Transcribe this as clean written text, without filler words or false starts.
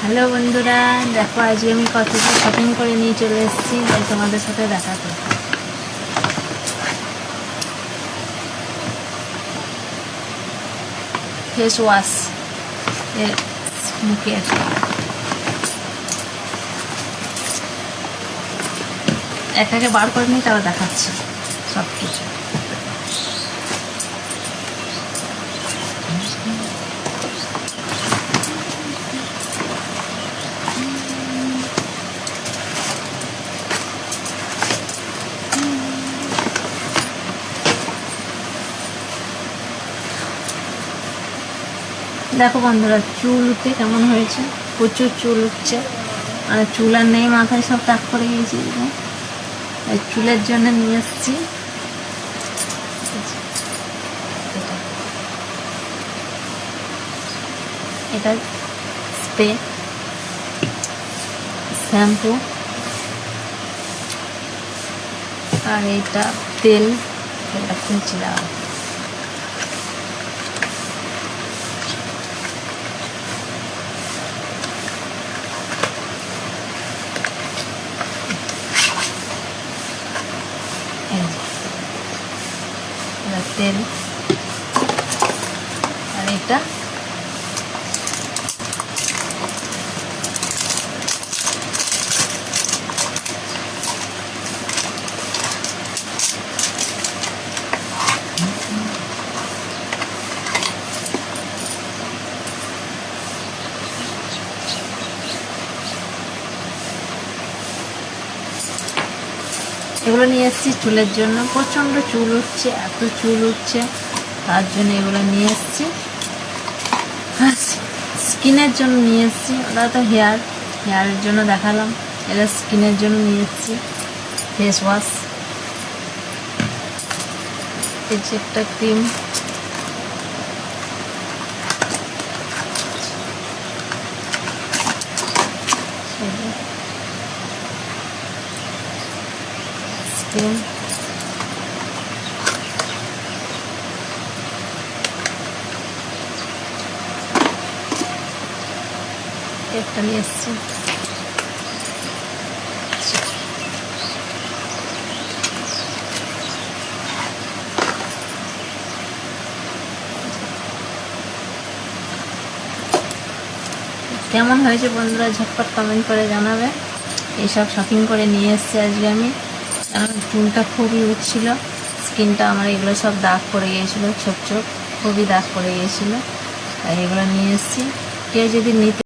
Hello বন্ধুরা, দেখো আজকে আমি কত কিছু শপিং করে নিয়ে চলে এসেছি, তাই তোমাদের সাথে দেখাতে। ফেস ওয়াশ মুখের, একে বার করে নিই, তারা দেখাচ্ছে সব কিছু। দেখো বন্ধুরা, চুল উঠতে কেমন হয়েছে, প্রচুর চুল উঠছে, মানে চুল আর নেই, মাথায় সব টাক করে গিয়েছি। চুলের জন্য নিয়ে এসেছি এটা স্প্রে, শ্যাম্পু, আর এটা তেল। এটা খুলছি দাও। তেল আর এটা এগুলো নিয়ে এসেছি চুলের জন্য। প্রচণ্ড চুল উঠছে, এত চুল উঠছে, তার জন্য এগুলো নিয়ে এসেছি। স্কিনের জন্য নিয়ে এসেছি, ওটা তো হেয়ারের জন্য দেখালাম, এটা স্কিনের জন্য নিয়ে এসেছি ফেস ওয়াশ। এই যে একটা ক্রিম, ক্রিম, একটা নিয়ে এসছি। কেমন হয়েছে বন্ধুরা, ঝটপট কমেন্ট করে জানাবে। এইসব শপিং করে নিয়ে এসছি আজকে আমি, কারণ চুলটা খুবই উঠছিল, স্কিনটা আমার এগুলো সব দাগ পড়ে গিয়েছিলো, ছোপ ছোপ খুবই দাগ পড়ে গিয়েছিলো, তাই এগুলো নিয়ে এসছি। কেউ যদি নিতে